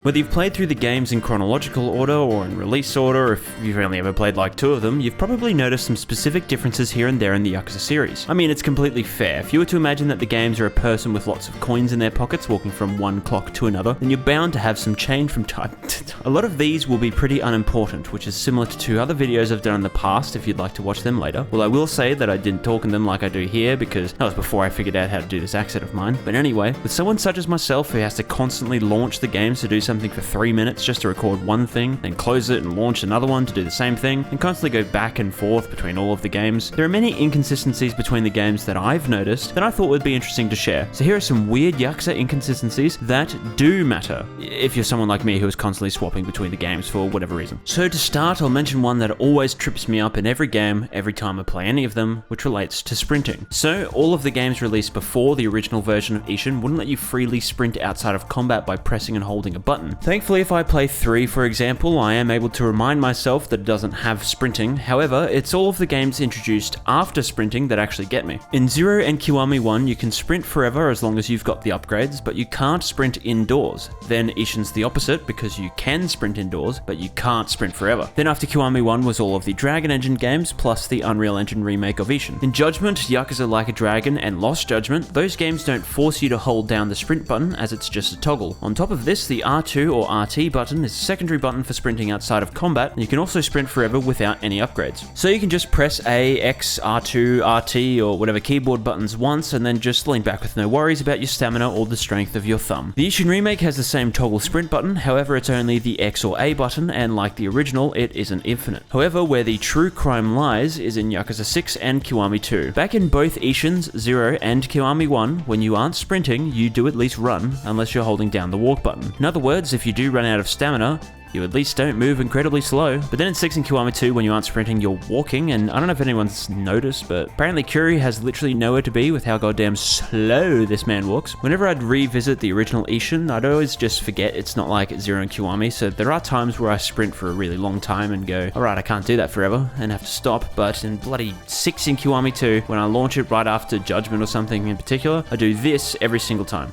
Whether you've played through the games in chronological order or in release order, or if you've only ever played like 2 of them, you've probably noticed some specific differences here and there in the Yakuza series. I mean, it's completely fair. If you were to imagine that the games are a person with lots of coins in their pockets walking from one clock to another, then you're bound to have some change from time to time. A lot of these will be pretty unimportant, which is similar to 2 other videos I've done in the past if you'd like to watch them later. Well, I will say that I didn't talk in them like I do here because that was before I figured out how to do this accent of mine. But anyway, with someone such as myself who has to constantly launch the games to do something for 3 minutes just to record one thing, then close it and launch another one to do the same thing, and constantly go back and forth between all of the games, there are many inconsistencies between the games that I've noticed that I thought would be interesting to share. So here are some weird Yakuza inconsistencies that do matter, if you're someone like me who is constantly swapping between the games for whatever reason. So to start, I'll mention one that always trips me up in every game, every time I play any of them, which relates to sprinting. So all of the games released before the original version of Ishin wouldn't let you freely sprint outside of combat by pressing and holding a button. Thankfully, if I play 3, for example, I am able to remind myself that it doesn't have sprinting. However, it's all of the games introduced after sprinting that actually get me. In 0 and Kiwami 1, you can sprint forever as long as you've got the upgrades, but you can't sprint indoors. Then Ishin's the opposite, because you can sprint indoors, but you can't sprint forever. Then after Kiwami 1 was all of the Dragon Engine games, plus the Unreal Engine remake of Ishin. In Judgment, Yakuza Like a Dragon, and Lost Judgment, those games don't force you to hold down the sprint button, as it's just a toggle. On top of this, the R2 or RT button is a secondary button for sprinting outside of combat, and you can also sprint forever without any upgrades. So you can just press A, X, R2, RT, or whatever keyboard buttons once, and then just lean back with no worries about your stamina or the strength of your thumb. The Ishin remake has the same toggle sprint button, however it's only the X or A button, and like the original, it isn't infinite. However, where the true crime lies is in Yakuza 6 and Kiwami 2. Back in both Ishin's 0 and Kiwami 1, when you aren't sprinting, you do at least run, unless you're holding down the walk button. In other words, if you do run out of stamina, you at least don't move incredibly slow. But then in 6 and Kiwami 2, when you aren't sprinting, you're walking, and I don't know if anyone's noticed, but apparently Curie has literally nowhere to be with how goddamn slow this man walks. Whenever I'd revisit the original Ishin, I'd always just forget it's not like 0 and Kiwami, so there are times where I sprint for a really long time and go, alright, I can't do that forever, and have to stop. But in bloody 6 in Kiwami 2, when I launch it right after Judgment or something in particular, I do this every single time.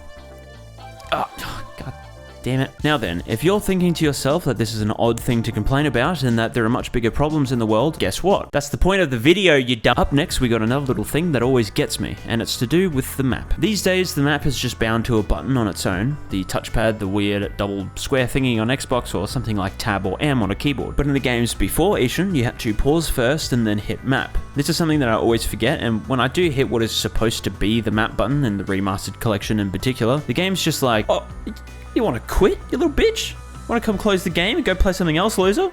God damn it. Now then, if you're thinking to yourself that this is an odd thing to complain about and that there are much bigger problems in the world, guess what? That's the point of the video, you dumb. Up next, we got another little thing that always gets me, and it's to do with the map. These days, the map is just bound to a button on its own, the touchpad, the weird double square thingy on Xbox, or something like Tab or M on a keyboard. But in the games before Ishin, you had to pause first and then hit map. This is something that I always forget, and when I do hit what is supposed to be the map button in the remastered collection in particular, the game's just like, oh, you want to quit, you little bitch? Want to come close the game and go play something else, loser?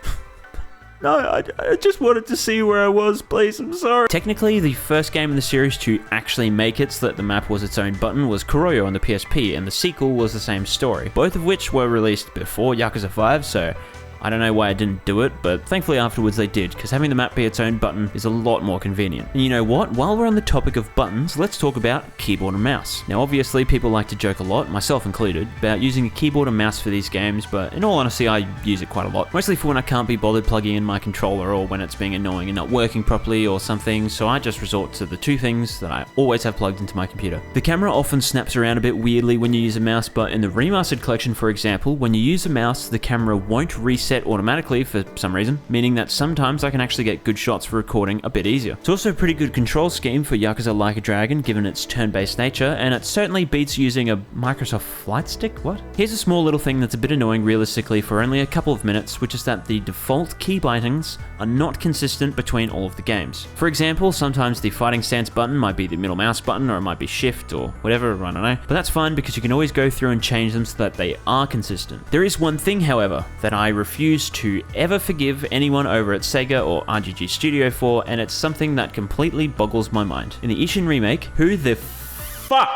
No, I just wanted to see where I was, please, I'm sorry. Technically, the first game in the series to actually make it so that the map was its own button was Kuroyo on the PSP, and the sequel was the same story, both of which were released before Yakuza 5, so I don't know why I didn't do it, but thankfully afterwards they did, because having the map be its own button is a lot more convenient. And you know what? While we're on the topic of buttons, let's talk about keyboard and mouse. Now obviously people like to joke a lot, myself included, about using a keyboard and mouse for these games, but in all honesty I use it quite a lot. Mostly for when I can't be bothered plugging in my controller or when it's being annoying and not working properly or something, so I just resort to the 2 things that I always have plugged into my computer. The camera often snaps around a bit weirdly when you use a mouse, but in the remastered collection, for example, when you use a mouse, the camera won't reset automatically for some reason, meaning that sometimes I can actually get good shots for recording a bit easier. It's also a pretty good control scheme for Yakuza Like a Dragon given its turn-based nature, and it certainly beats using a Microsoft Flight Stick. What? Here's a small little thing that's a bit annoying realistically for only a couple of minutes, which is that the default key bindings are not consistent between all of the games. For example, sometimes the fighting stance button might be the middle mouse button, or it might be shift or whatever, I don't know, but that's fine because you can always go through and change them so that they are consistent. There is one thing, however, that I refuse to ever forgive anyone over at Sega or RGG Studio for, and it's something that completely boggles my mind. In the Ishin remake, who the fuck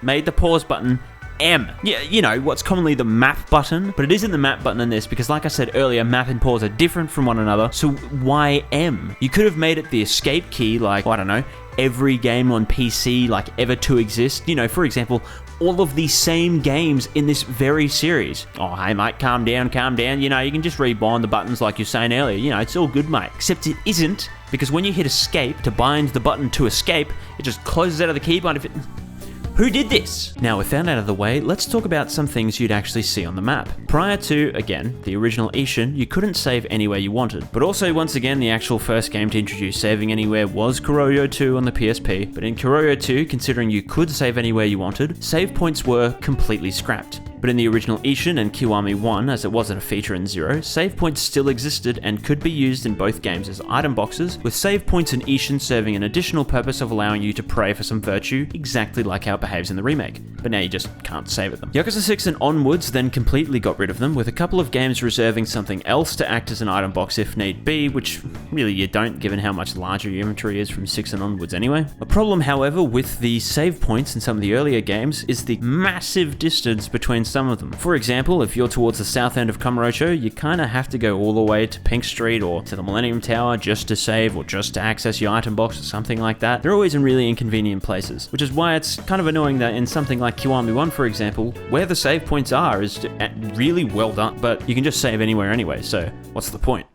made the pause button M? Yeah, you know, what's commonly the map button, but it isn't the map button in this because like I said earlier, map and pause are different from one another, so why M? You could have made it the escape key like, I don't know, every game on PC like ever to exist. You know, for example, all of the same games in this very series. Oh, hey mate, calm down, you know, you can just rebind the buttons like you're saying earlier, you know, it's all good mate. Except it isn't, because when you hit escape to bind the button to escape, it just closes out of the keybind if it... Who did this? Now with that out of the way, let's talk about some things you'd actually see on the map. Prior to, again, the original Ishin, you couldn't save anywhere you wanted. But also, once again, the actual first game to introduce saving anywhere was Kuroyo 2 on the PSP, but in Kuroyo 2, considering you could save anywhere you wanted, save points were completely scrapped. But in the original Ishin and Kiwami 1, as it wasn't a feature in 0, save points still existed and could be used in both games as item boxes, with save points in Ishin serving an additional purpose of allowing you to pray for some virtue, exactly like how it behaves in the remake. But now you just can't save at them. Yakuza 6 and onwards then completely got rid of them, with a couple of games reserving something else to act as an item box if need be, which really you don't, given how much larger your inventory is from 6 and onwards anyway. A problem, however, with the save points in some of the earlier games is the massive distance between some of them. For example, if you're towards the south end of Kamurocho, you kinda have to go all the way to Pink Street or to the Millennium Tower just to save or just to access your item box or something like that. They're always in really inconvenient places, which is why it's kind of annoying that in something like Kiwami 1, for example, where the save points are is really well done, but you can just save anywhere anyway, so what's the point?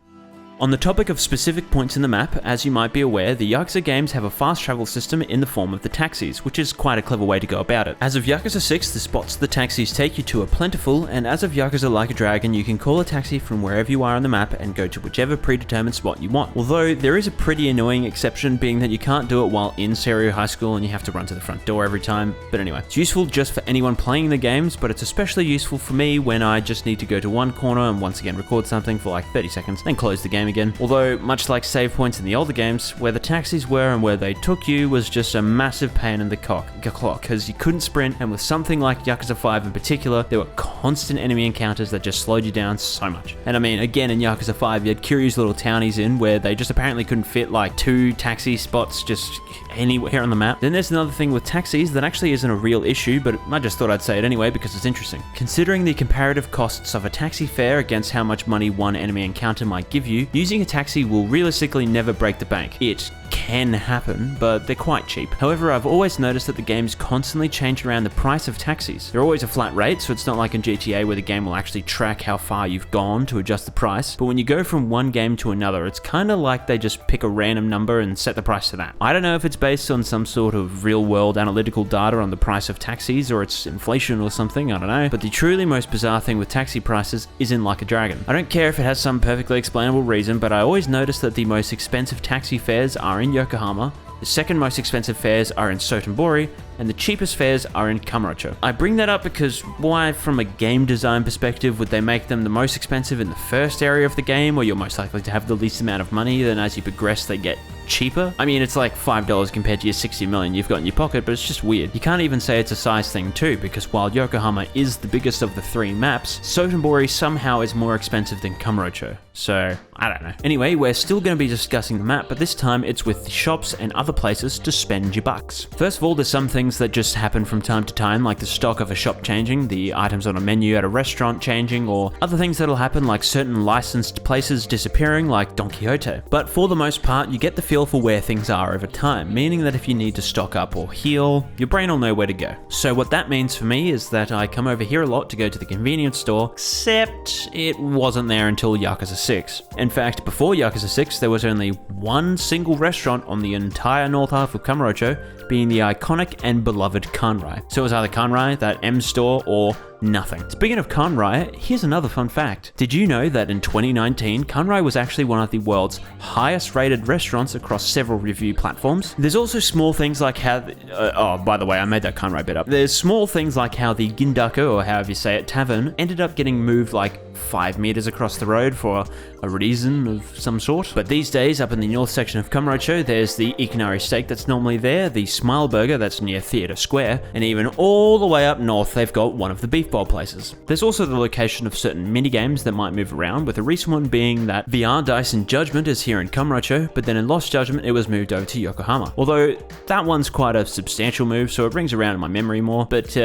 On the topic of specific points in the map, as you might be aware, the Yakuza games have a fast travel system in the form of the taxis, which is quite a clever way to go about it. As of Yakuza 6, the spots the taxis take you to are plentiful, and as of Yakuza Like a Dragon, you can call a taxi from wherever you are on the map and go to whichever predetermined spot you want. Although, there is a pretty annoying exception, being that you can't do it while in Seiryu High School and you have to run to the front door every time. But anyway, it's useful just for anyone playing the games, but it's especially useful for me when I just need to go to one corner and once again record something for like 30 seconds, then close the game again. Although, much like save points in the older games, where the taxis were and where they took you was just a massive pain in the clock, because you couldn't sprint, and with something like Yakuza 5 in particular, there were constant enemy encounters that just slowed you down so much. And I mean, again, in Yakuza 5, you had curious little townies in where they just apparently couldn't fit like 2 taxi spots just anywhere on the map. Then there's another thing with taxis that actually isn't a real issue, but I just thought I'd say it anyway because it's interesting. Considering the comparative costs of a taxi fare against how much money one enemy encounter might give you, using a taxi will realistically never break the bank. It can happen, but they're quite cheap. However, I've always noticed that the games constantly change around the price of taxis. They're always a flat rate, so it's not like in GTA where the game will actually track how far you've gone to adjust the price, but when you go from one game to another, it's kind of like they just pick a random number and set the price to that. I don't know if it's based on some sort of real-world analytical data on the price of taxis, or it's inflation or something, I don't know, but the truly most bizarre thing with taxi prices is in Like a Dragon. I don't care if it has some perfectly explainable reason, but I always notice that the most expensive taxi fares are in Yokohama, the second most expensive fares are in Sotenbori, and the cheapest fares are in Kamurocho. I bring that up because why, from a game design perspective, would they make them the most expensive in the first area of the game where you're most likely to have the least amount of money, then as you progress they get cheaper? I mean, it's like $5 compared to your 60 million you've got in your pocket, but it's just weird. You can't even say it's a size thing too, because while Yokohama is the biggest of the 3 maps, Sotenbori somehow is more expensive than Kamurocho. So, I don't know. Anyway, we're still going to be discussing the map, but this time it's with the shops and other places to spend your bucks. First of all, there's some things that just happen from time to time, like the stock of a shop changing, the items on a menu at a restaurant changing, or other things that'll happen like certain licensed places disappearing like Don Quixote. But for the most part, you get the feel for where things are over time, meaning that if you need to stock up or heal, your brain will know where to go. So what that means for me is that I come over here a lot to go to the convenience store, except it wasn't there until Yakuza 6. In fact, before Yakuza 6, there was only one single restaurant on the entire north half of Kamurocho, being the iconic and beloved Kanrai. So it was either Kanrai, that M store, or nothing. Speaking of Kanrai, here's another fun fact. Did you know that in 2019, Kanrai was actually one of the world's highest rated restaurants across several review platforms? There's also small things like how, oh, by the way, I made that Kanrai bit up. There's small things like how the Gindaku, or however you say it, tavern, ended up getting moved like 5 meters across the road for a reason of some sort. But these days, up in the north section of Kamurocho, there's the Ikinari steak that's normally there, the Smile Burger that's near Theatre Square, and even all the way up north, they've got one of the beef bowl places. There's also the location of certain minigames that might move around, with a recent one being that VR Dice in Judgment is here in Kamurocho, but then in Lost Judgment, it was moved over to Yokohama. Although, that one's quite a substantial move, so it rings around in my memory more, but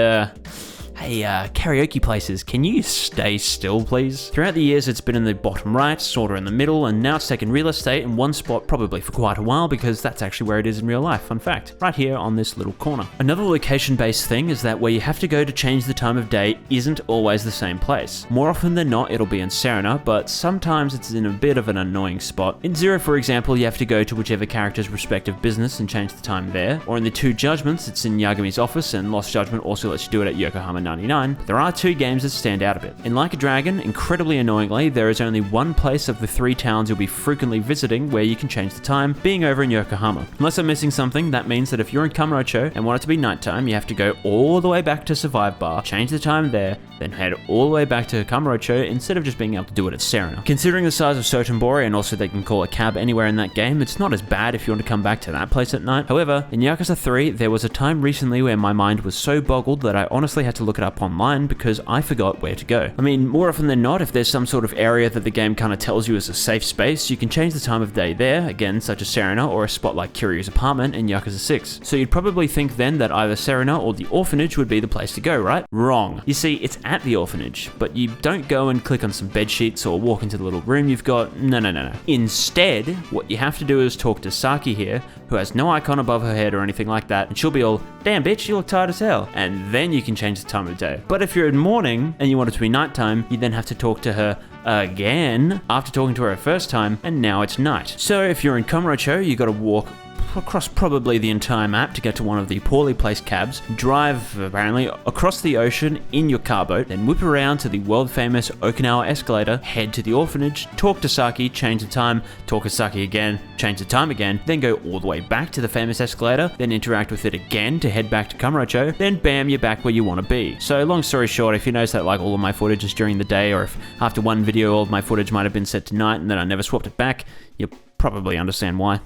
Hey, karaoke places, can you stay still, please? Throughout the years, it's been in the bottom right, sorta in the middle, and now it's taken real estate in one spot probably for quite a while because that's actually where it is in real life. Fun fact, right here on this little corner. Another location-based thing is that where you have to go to change the time of day isn't always the same place. More often than not, it'll be in Serena, but sometimes it's in a bit of an annoying spot. In Zero, for example, you have to go to whichever character's respective business and change the time there. Or in the two Judgments, it's in Yagumi's office, and Lost Judgment also lets you do it at Yokohama 99. But there are two games that stand out a bit. In Like a Dragon, incredibly annoyingly, there is only one place of the three towns you'll be frequently visiting where you can change the time, being over in Yokohama. Unless I'm missing something, that means that if you're in Kamurocho and want it to be nighttime, you have to go all the way back to Survive Bar, change the time there, then head all the way back to Kamurocho instead of just being able to do it at Serena. Considering the size of Sotenbori and also they can call a cab anywhere in that game, it's not as bad if you want to come back to that place at night. However, in Yakuza 3, there was a time recently where my mind was so boggled that I honestly had to look it up online because I forgot where to go. I mean, more often than not, if there's some sort of area that the game kind of tells you is a safe space, you can change the time of day there, again, such as Serena or a spot like Kiryu's apartment in Yakuza 6. So you'd probably think then that either Serena or the orphanage would be the place to go, right? Wrong. You see, it's at the orphanage, but you don't go and click on some bed sheets or walk into the little room you've got. No. Instead, what you have to do is talk to Saki here, who has no icon above her head or anything like that, and she'll be all, damn bitch, you look tired as hell. And then you can change the time of day. But if you're in morning and you want it to be nighttime, you then have to talk to her again after talking to her first time, and now it's night. So if you're in Kamurocho, you gotta walk across probably the entire map to get to one of the poorly placed cabs, drive apparently across the ocean in your car boat, then whip around to the world famous Okinawa escalator, head to the orphanage, talk to Saki, change the time, talk to Saki again, change the time again, then go all the way back to the famous escalator, then interact with it again to head back to Kamurocho, then bam, you're back where you want to be. So long story short, if you notice that like all of my footage is during the day, or if after one video all of my footage might have been set to night and then I never swapped it back, you'll probably understand why.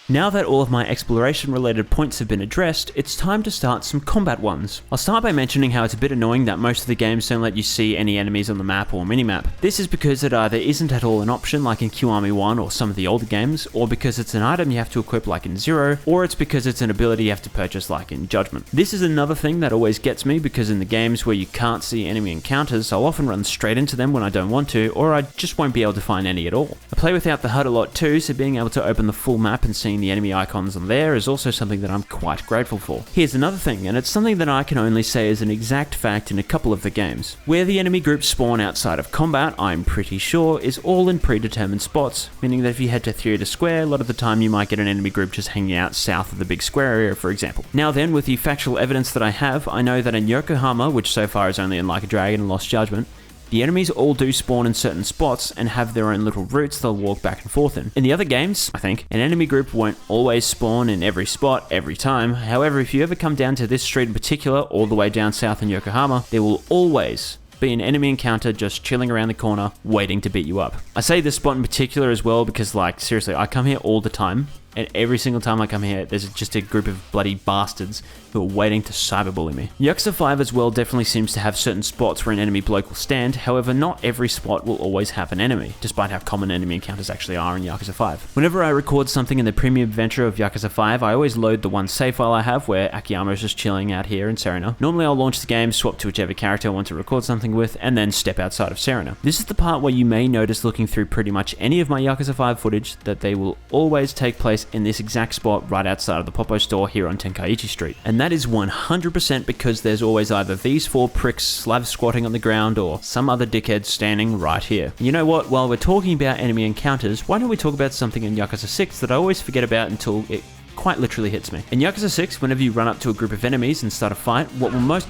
Now that all of my exploration related points have been addressed, it's time to start some combat ones. I'll start by mentioning how it's a bit annoying that most of the games don't let you see any enemies on the map or minimap. This is because it either isn't at all an option like in Kiwami 1 or some of the older games, or because it's an item you have to equip like in Zero, or it's because it's an ability you have to purchase like in Judgment. This is another thing that always gets me because in the games where you can't see enemy encounters, I'll often run straight into them when I don't want to, or I just won't be able to find any at all. I play without the HUD a lot too, so being able to open the full map and seeing the enemy icons on there is also something that I'm quite grateful for. Here's another thing, and it's something that I can only say is an exact fact in a couple of the games. Where the enemy groups spawn outside of combat, I'm pretty sure, is all in predetermined spots, meaning that if you head to Theatre Square, a lot of the time you might get an enemy group just hanging out south of the big square area, for example. Now then, with the factual evidence that I have, I know that in Yokohama, which so far is only in Like a Dragon and Lost Judgment, the enemies all do spawn in certain spots and have their own little routes they'll walk back and forth in. In the other games, I think, an enemy group won't always spawn in every spot, every time. However, if you ever come down to this street in particular, all the way down south in Yokohama, there will always be an enemy encounter just chilling around the corner, waiting to beat you up. I say this spot in particular as well because, like, seriously, I come here all the time, and every single time I come here, there's just a group of bloody bastards who are waiting to cyberbully me. Yakuza 5 as well definitely seems to have certain spots where an enemy bloke will stand, however not every spot will always have an enemy, despite how common enemy encounters actually are in Yakuza 5. Whenever I record something in the premium adventure of Yakuza 5, I always load the one save file I have where Akiyama is just chilling out here in Serena. Normally I'll launch the game, swap to whichever character I want to record something with, and then step outside of Serena. This is the part where you may notice looking through pretty much any of my Yakuza 5 footage that they will always take place in this exact spot right outside of the Poppo store here on Tenkaichi Street. And that is 100% because there's always either these four pricks slav squatting on the ground or some other dickhead standing right here. And you know what, while we're talking about enemy encounters, why don't we talk about something in Yakuza 6 that I always forget about until it quite literally hits me. In Yakuza 6, whenever you run up to a group of enemies and start a fight, what will most...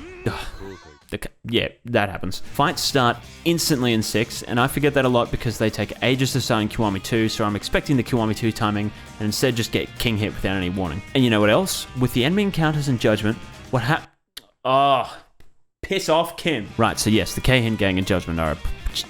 Yeah, that happens. Fights start instantly in 6, and I forget that a lot because they take ages to start in Kiwami 2, so I'm expecting the Kiwami 2 timing, and instead just get king hit without any warning. And you know what else? With the enemy encounters in Judgment, piss off Kim. Right, so yes, the Keihin gang in Judgment are a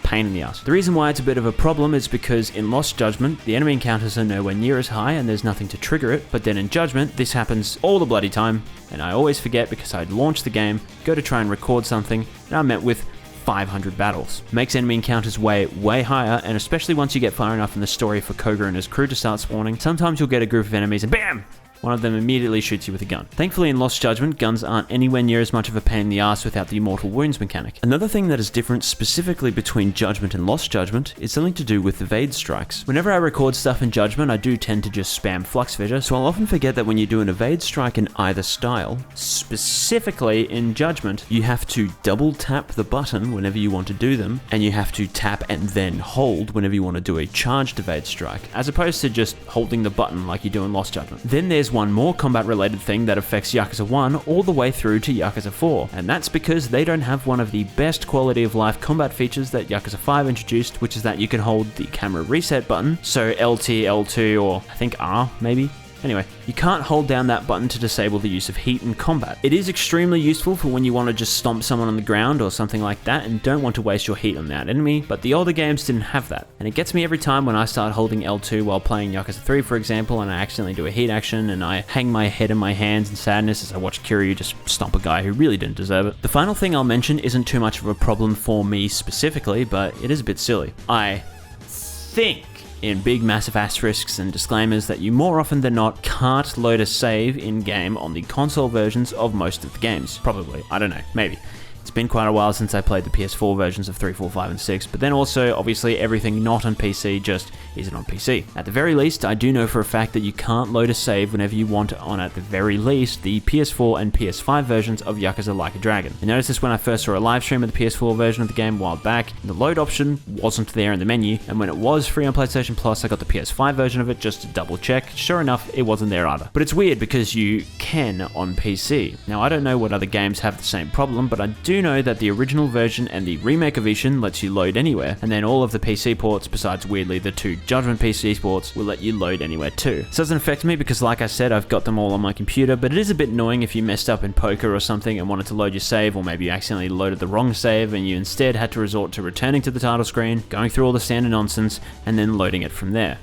pain in the ass. The reason why it's a bit of a problem is because in Lost Judgment, the enemy encounters are nowhere near as high and there's nothing to trigger it, but then in Judgment, this happens all the bloody time, and I always forget because I'd launch the game, go to try and record something, and I'm met with 500 battles. Makes enemy encounters way higher, and especially once you get far enough in the story for Koga and his crew to start spawning, sometimes you'll get a group of enemies and BAM! one of them immediately shoots you with a gun. Thankfully in Lost Judgment, guns aren't anywhere near as much of a pain in the ass without the mortal wounds mechanic. Another thing that is different specifically between Judgment and Lost Judgment is something to do with evade strikes. Whenever I record stuff in Judgment, I do tend to just spam flux fissure, so I'll often forget that when you do an evade strike in either style, specifically in Judgment, you have to double tap the button whenever you want to do them, and you have to tap and then hold whenever you want to do a charged evade strike, as opposed to just holding the button like you do in Lost Judgment. Then there's one more combat related thing that affects Yakuza 1 all the way through to Yakuza 4, and that's because they don't have one of the best quality of life combat features that Yakuza 5 introduced, which is that you can hold the camera reset button, so LT, L2, or I think R maybe. Anyway, you can't hold down that button to disable the use of heat in combat. It is extremely useful for when you want to just stomp someone on the ground or something like that and don't want to waste your heat on that enemy, but the older games didn't have that. And it gets me every time when I start holding L2 while playing Yakuza 3 for example, and I accidentally do a heat action and I hang my head in my hands in sadness as I watch Kiryu just stomp a guy who really didn't deserve it. The final thing I'll mention isn't too much of a problem for me specifically, but it is a bit silly. I think in big massive asterisks and disclaimers that you more often than not can't load a save in-game on the console versions of most of the games. Probably. I don't know. Maybe. It's been quite a while since I played the PS4 versions of 3, 4, 5, and 6, but then also, obviously, everything not on PC just isn't on PC. At the very least, I do know for a fact that you can't load a save whenever you want on, at the very least, the PS4 and PS5 versions of Yakuza Like a Dragon. I noticed this when I first saw a live stream of the PS4 version of the game a while back. The load option wasn't there in the menu, and when it was free on PlayStation Plus, I got the PS5 version of it just to double check. Sure enough, it wasn't there either. But it's weird because you can on PC. Now, I don't know what other games have the same problem, but I do know that the original version and the remake of Ishin lets you load anywhere, and then all of the PC ports, besides weirdly the 2 Judgment PC ports, will let you load anywhere too. This doesn't affect me because like I said, I've got them all on my computer, but it is a bit annoying if you messed up in poker or something and wanted to load your save, or maybe you accidentally loaded the wrong save and you instead had to resort to returning to the title screen, going through all the standard nonsense, and then loading it from there.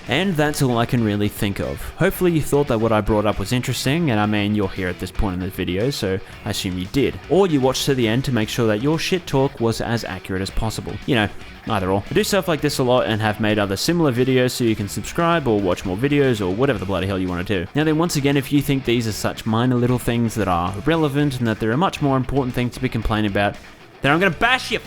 And that's all I can really think of. Hopefully you thought that what I brought up was interesting, and I mean, you're here at this point in the video, so I assume you did. Or you watched to the end to make sure that your shit talk was as accurate as possible. You know, either or. I do stuff like this a lot and have made other similar videos, so you can subscribe or watch more videos or whatever the bloody hell you want to do. Now then, once again, if you think these are such minor little things that are irrelevant and that there are much more important things to be complaining about, then I'm gonna bash your